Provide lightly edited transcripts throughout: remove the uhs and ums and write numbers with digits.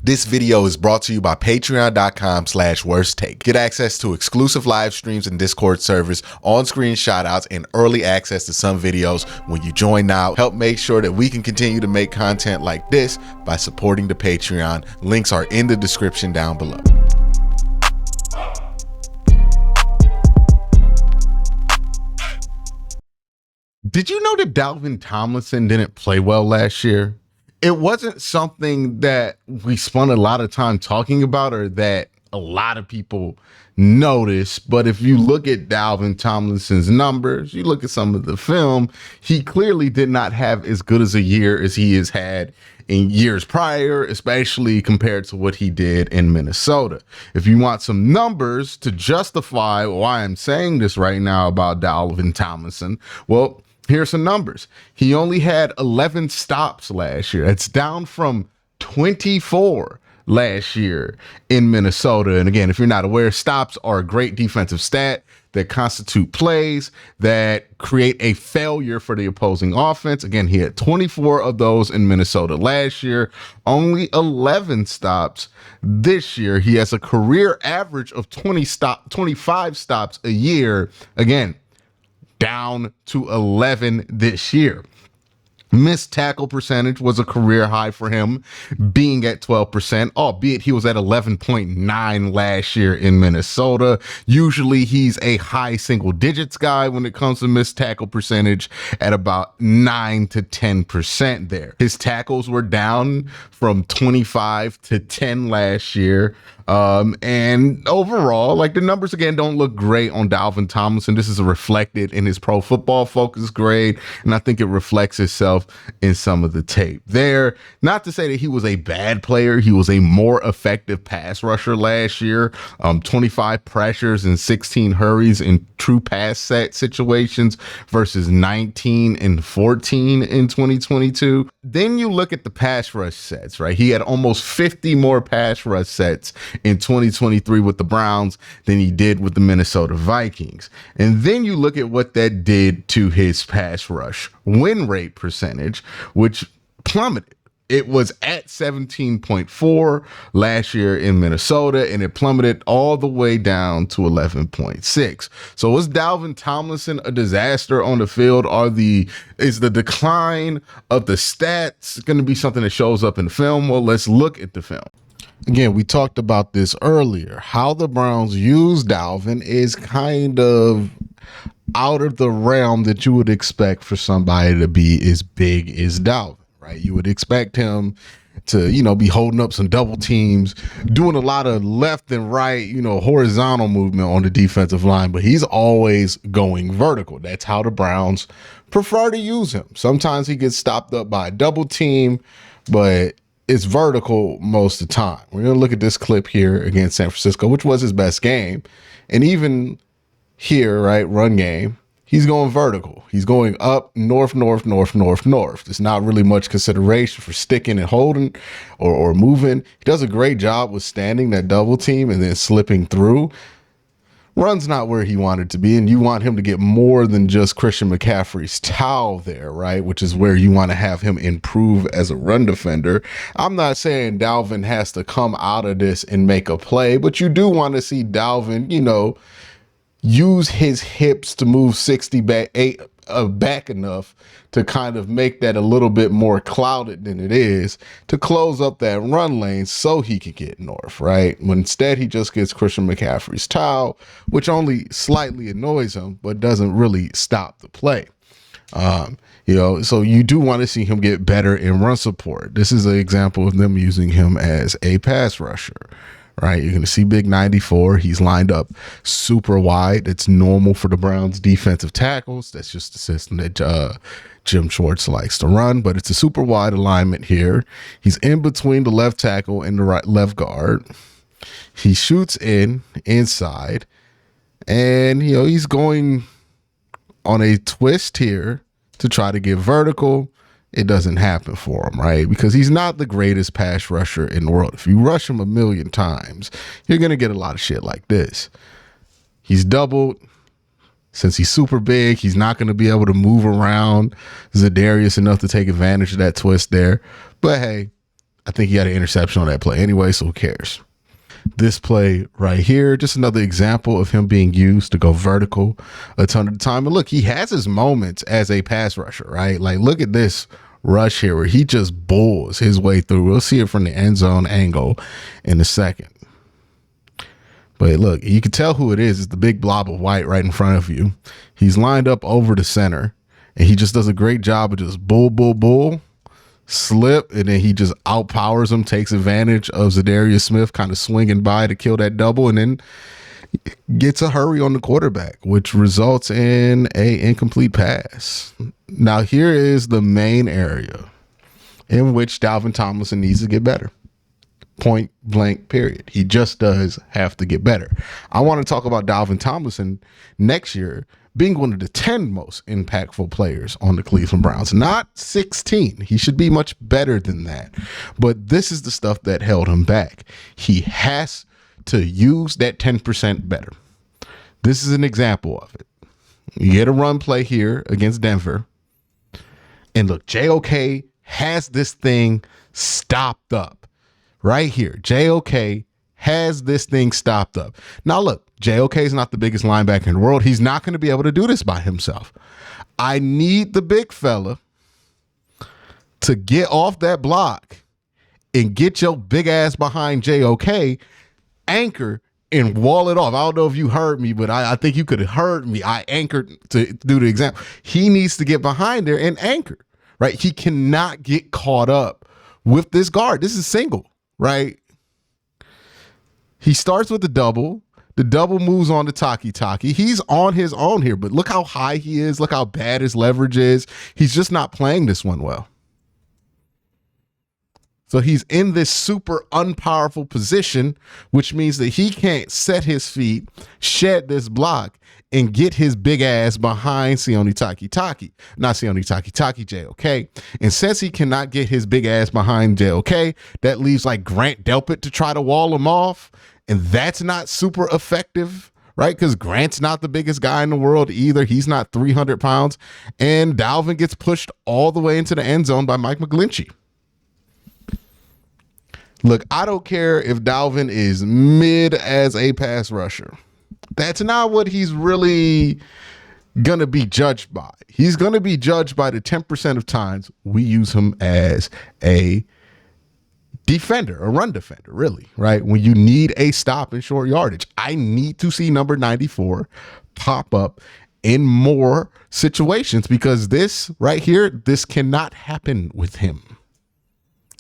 This video is brought to you by patreon.com/worsttake. Get access to exclusive live streams and Discord servers, on-screen shoutouts, and early access to some videos when you join now. Help make sure that we can continue to make content like this by supporting the Patreon. Links are in the description down below. Did you know that Dalvin Tomlinson didn't play well last year? It wasn't something that we spent a lot of time talking about or that a lot of people noticed. But if you look at Dalvin Tomlinson's numbers, you look at some of the film, he clearly did not have as good as a year as he has had in years prior, especially compared to what he did in Minnesota. If you want some numbers to justify why I'm saying this right now about Dalvin Tomlinson, well, here's some numbers. He only had 11 stops last year. That's down from 24 last year in Minnesota. And again, if you're not aware, stops are a great defensive stat that constitute plays that create a failure for the opposing offense. Again, he had 24 of those in Minnesota last year, only 11 stops this year. He has a career average of 25 stops a year. Again, down to 11 this year. Missed tackle percentage was a career high for him, being at 12%, albeit he was at 11.9 last year in Minnesota. Usually he's a high single digits guy when it comes to missed tackle percentage, at about 9 to 10% there. His tackles were down from 25 to 10 last year. And overall, like, the numbers again don't look great on Dalvin Tomlinson. This is reflected in his Pro Football Focus grade, and I think it reflects itself in some of the tape there. Not to say that he was a bad player. He was a more effective pass rusher last year. 25 pressures and 16 hurries in true pass set situations versus 19 and 14 in 2022. Then you look at the pass rush sets, right? He had almost 50 more pass rush sets in 2023 with the Browns than he did with the Minnesota Vikings. And then you look at what that did to his pass rush win rate percentage, which plummeted. It was at 17.4 last year in Minnesota, and it plummeted all the way down to 11.6. So was Dalvin Tomlinson a disaster on the field? Is the decline of the stats going to be something that shows up in the film? Well, let's look at the film. Again, we talked about this earlier. How the Browns use Dalvin is kind of out of the realm that you would expect for somebody to be as big as Dalvin, right? You would expect him to, be holding up some double teams, doing a lot of left and right, horizontal movement on the defensive line, but he's always going vertical. That's how the Browns prefer to use him. Sometimes he gets stopped up by a double team, but it's vertical most of the time. We're going to look at this clip here against San Francisco, which was his best game. And even here, right, run game, he's going vertical. He's going up, north, north, north, north, north. There's not really much consideration for sticking and holding or moving. He does a great job with standing that double team and then slipping through. Run's not where he wanted to be, and you want him to get more than just Christian McCaffrey's towel there, right? Which is where you want to have him improve as a run defender. I'm not saying Dalvin has to come out of this and make a play, but you do want to see Dalvin, use his hips to move 60 back enough to kind of make that a little bit more clouded than it is to close up that run lane so he could get north, right? When instead he just gets Christian McCaffrey's towel, which only slightly annoys him, but doesn't really stop the play. So you do want to see him get better in run support. This is an example of them using him as a pass rusher. Right, you're going to see big 94. He's lined up super wide. It's normal for the Browns defensive tackles. That's just the system that Jim Schwartz likes to run, but it's a super wide alignment here. He's in between the left tackle and the left guard. He shoots inside, and he's going on a twist here to try to get vertical. It doesn't happen for him, right? Because he's not the greatest pass rusher in the world. If you rush him a million times, you're going to get a lot of shit like this. He's doubled. Since he's super big, he's not going to be able to move around Zadarius enough to take advantage of that twist there. But hey, I think he had an interception on that play anyway, so who cares? This play right here, just another example of him being used to go vertical a ton of the time. And look, he has his moments as a pass rusher, right? Like, look at this rush here where he just bulls his way through. We'll see it from the end zone angle in a second. But look, you can tell who it is. It's the big blob of white right in front of you. He's lined up over the center, and he just does a great job of just bull, slip, and then he just outpowers him, takes advantage of Zadarius Smith kind of swinging by to kill that double, and then gets a hurry on the quarterback, which results in a incomplete pass. Now, here is the main area in which Dalvin Tomlinson needs to get better. Point blank, period. He just does have to get better. I want to talk about Dalvin Tomlinson next year being one of the 10 most impactful players on the Cleveland Browns, not 16. He should be much better than that. But this is the stuff that held him back. He has to use that 10% better. This is an example of it. You get a run play here against Denver. And look, JOK has this thing stopped up. Right here, JOK has this thing stopped up. Now, look, JOK is not the biggest linebacker in the world. He's not going to be able to do this by himself. I need the big fella to get off that block and get your big ass behind JOK, anchor, and wall it off. I don't know if you heard me, but I think you could have heard me. I anchored to do the example. He needs to get behind there and anchor, right? He cannot get caught up with this guard. This is single. Right? He starts with the double. The double moves on to Taki. He's on his own here, but look how high he is. Look how bad his leverage is. He's just not playing this one well. So he's in this super unpowerful position, which means that he can't set his feet, shed this block, and get his big ass behind Sione Taki. Not Sione Taki, JOK. And since he cannot get his big ass behind JOK, that leaves like Grant Delpit to try to wall him off. And that's not super effective, right? Because Grant's not the biggest guy in the world either. He's not 300 pounds. And Dalvin gets pushed all the way into the end zone by Mike McGlinchey. Look, I don't care if Dalvin is mid as a pass rusher. That's not what he's really going to be judged by. He's going to be judged by the 10% of times we use him as a defender, a run defender, really, right? When you need a stop in short yardage, I need to see number 94 pop up in more situations because this right here, this cannot happen with him.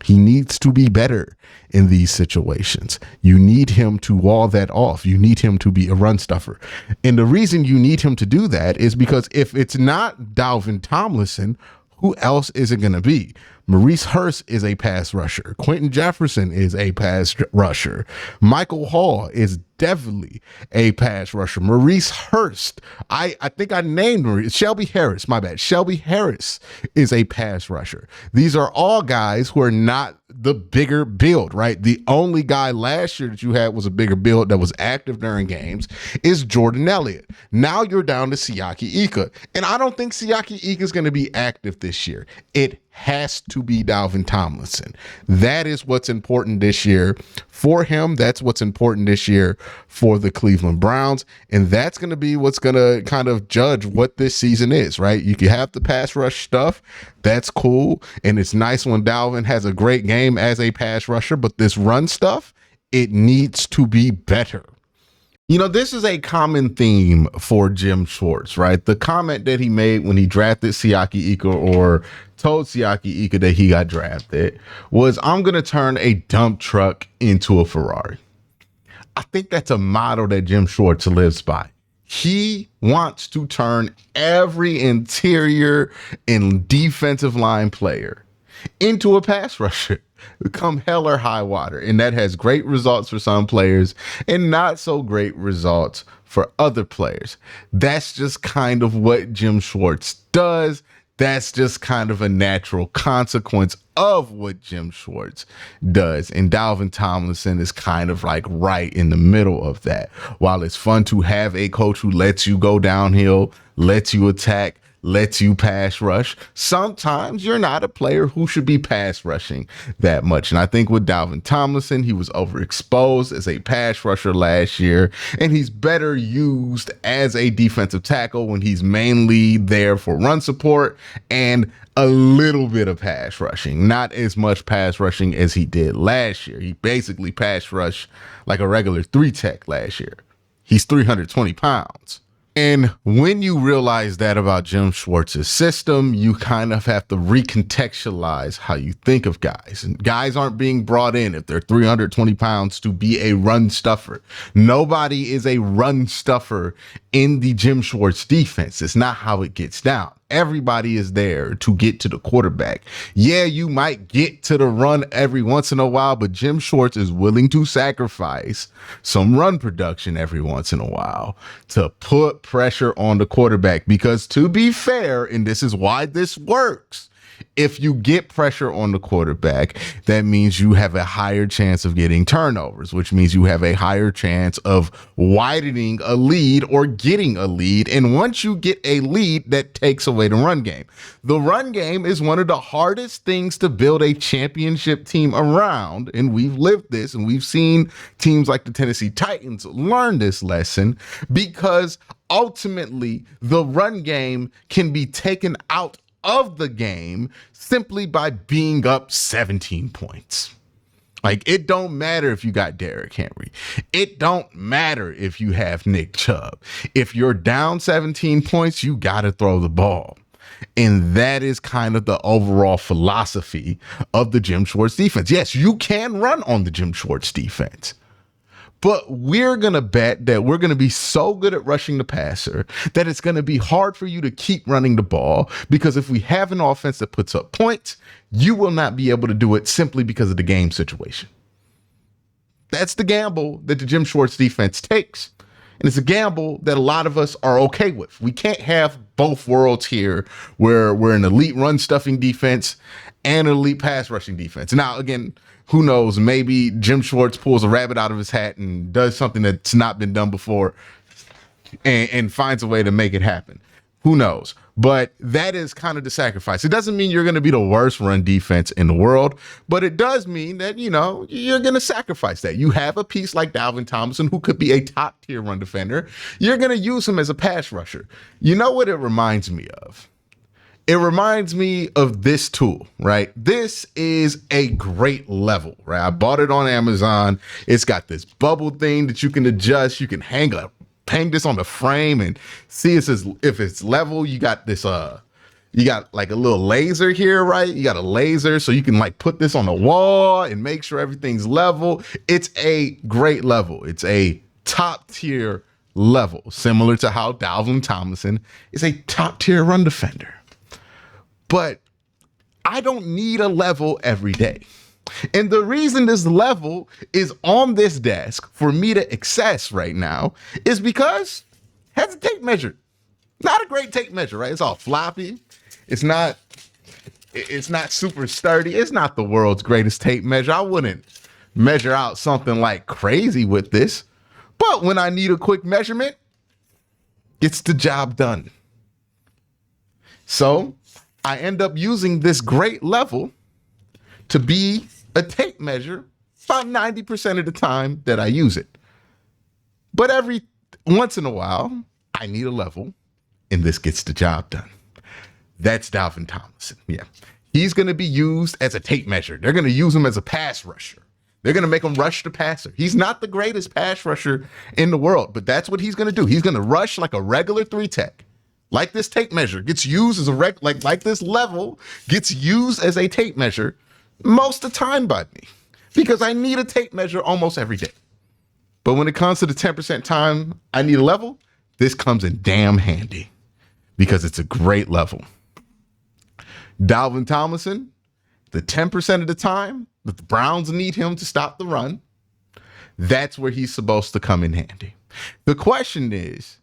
He needs to be better in these situations. You need him to wall that off. You need him to be a run stuffer. And the reason you need him to do that is because if it's not Dalvin Tomlinson, who else is it going to be? Maurice Hurst is a pass rusher. Quentin Jefferson is a pass rusher. Michael Hall is definitely a pass rusher. Maurice Hurst, I think I named Maurice. Shelby Harris, my bad. Shelby Harris is a pass rusher. These are all guys who are not the bigger build, right? The only guy last year that you had was a bigger build that was active during games is Jordan Elliott. Now you're down to Siaki Ika. And I don't think Siaki Ika is going to be active this year. It has to be Dalvin Tomlinson. That is what's important this year for him. That's what's important this year for the Cleveland Browns. And that's going to be what's going to kind of judge what this season is, right? You can have the pass rush stuff. That's cool. And it's nice when Dalvin has a great game as a pass rusher, but this run stuff, it needs to be better. You know, this is a common theme for Jim Schwartz, right? The comment that he made when he drafted Siaki Ika or told Siaki Ika that he got drafted was, I'm going to turn a dump truck into a Ferrari. I think that's a motto that Jim Schwartz lives by. He wants to turn every interior and defensive line player into a pass rusher, come hell or high water. And that has great results for some players and not so great results for other players. That's just kind of what Jim Schwartz does. That's just kind of a natural consequence of what Jim Schwartz does. And Dalvin Tomlinson is kind of like right in the middle of that. While it's fun to have a coach who lets you go downhill, lets you attack, lets you pass rush. Sometimes you're not a player who should be pass rushing that much. And I think with Dalvin Tomlinson, he was overexposed as a pass rusher last year, and he's better used as a defensive tackle when he's mainly there for run support and a little bit of pass rushing, not as much pass rushing as he did last year. He basically pass rushed like a regular 3-tech last year. He's 320 pounds. And when you realize that about Jim Schwartz's system, you kind of have to recontextualize how you think of guys. And guys aren't being brought in if they're 320 pounds to be a run stuffer. Nobody is a run stuffer in the Jim Schwartz defense. It's not how it gets down. Everybody is there to get to the quarterback. Yeah, you might get to the run every once in a while, but Jim Schwartz is willing to sacrifice some run production every once in a while to put pressure on the quarterback. Because to be fair, and this is why this works, if you get pressure on the quarterback, that means you have a higher chance of getting turnovers, which means you have a higher chance of widening a lead or getting a lead. And once you get a lead, that takes away the run game. The run game is one of the hardest things to build a championship team around. And we've lived this, and we've seen teams like the Tennessee Titans learn this lesson, because ultimately the run game can be taken out of the game simply by being up 17 points. Like, it don't matter if you got Derrick Henry. It don't matter if you have Nick Chubb. If you're down 17 points, you got to throw the ball. And that is kind of the overall philosophy of the Jim Schwartz defense. Yes, you can run on the Jim Schwartz defense, but we're going to bet that we're going to be so good at rushing the passer that it's going to be hard for you to keep running the ball, because if we have an offense that puts up points, you will not be able to do it simply because of the game situation. That's the gamble that the Jim Schwartz defense takes. And it's a gamble that a lot of us are okay with. We can't have both worlds here, where we're an elite run stuffing defense and an elite pass rushing defense. Now, again, who knows? Maybe Jim Schwartz pulls a rabbit out of his hat and does something that's not been done before and finds a way to make it happen. Who knows? But that is kind of the sacrifice. It doesn't mean you're going to be the worst run defense in the world, but it does mean that, you know, you're going to sacrifice that. You have a piece like Dalvin Tomlinson, who could be a top tier run defender. You're going to use him as a pass rusher. You know what it reminds me of? It reminds me of this tool, right? This is a great level, right? I bought it on Amazon. It's got this bubble thing that you can adjust. You can hang this on the frame and see if it's level. You got this, you got like a little laser here, right? You got a laser, so you can like put this on the wall and make sure everything's level. It's a great level. It's a top tier level, similar to how Dalvin Tomlinson is a top tier run defender. But I don't need a level every day. And the reason this level is on this desk for me to access right now is because it has a tape measure. Not a great tape measure, right? It's all floppy. It's not super sturdy. It's not the world's greatest tape measure. I wouldn't measure out something like crazy with this. But when I need a quick measurement, gets the job done. So I end up using this great level to be a tape measure about 90% of the time that I use it. But every once in a while, I need a level, and this gets the job done. That's Dalvin Tomlinson. Yeah. He's going to be used as a tape measure. They're going to use him as a pass rusher. They're going to make him rush the passer. He's not the greatest pass rusher in the world, but that's what he's going to do. He's going to rush like a regular 3-tech. Like this tape measure gets used as a like this level gets used as a tape measure most of the time by me, because I need a tape measure almost every day. But when it comes to the 10% time I need a level, this comes in damn handy because it's a great level. Dalvin Tomlinson, the 10% of the time that the Browns need him to stop the run, that's where he's supposed to come in handy. The question is,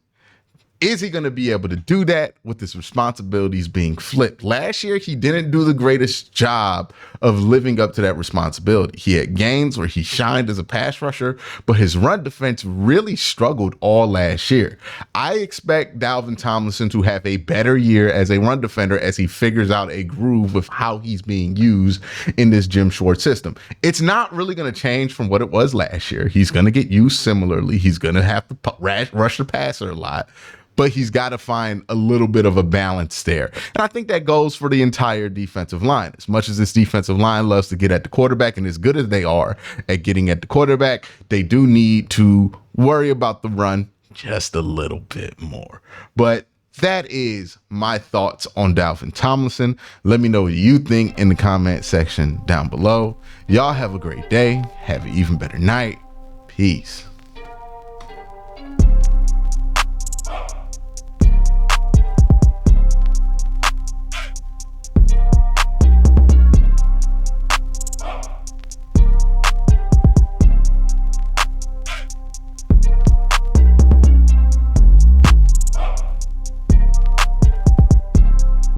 Is he going to be able to do that with his responsibilities being flipped? Last year, he didn't do the greatest job of living up to that responsibility. He had games where he shined as a pass rusher, but his run defense really struggled all last year. I expect Dalvin Tomlinson to have a better year as a run defender as he figures out a groove with how he's being used in this Jim Schwartz system. It's not really going to change from what it was last year. He's going to get used similarly. He's going to have to rush the passer a lot, but he's got to find a little bit of a balance there. And I think that goes for the entire defensive line. As much as this defensive line loves to get at the quarterback, and as good as they are at getting at the quarterback, they do need to worry about the run just a little bit more. But that is my thoughts on Dalvin Tomlinson. Let me know what you think in the comment section down below. Y'all have a great day. Have an even better night. Peace.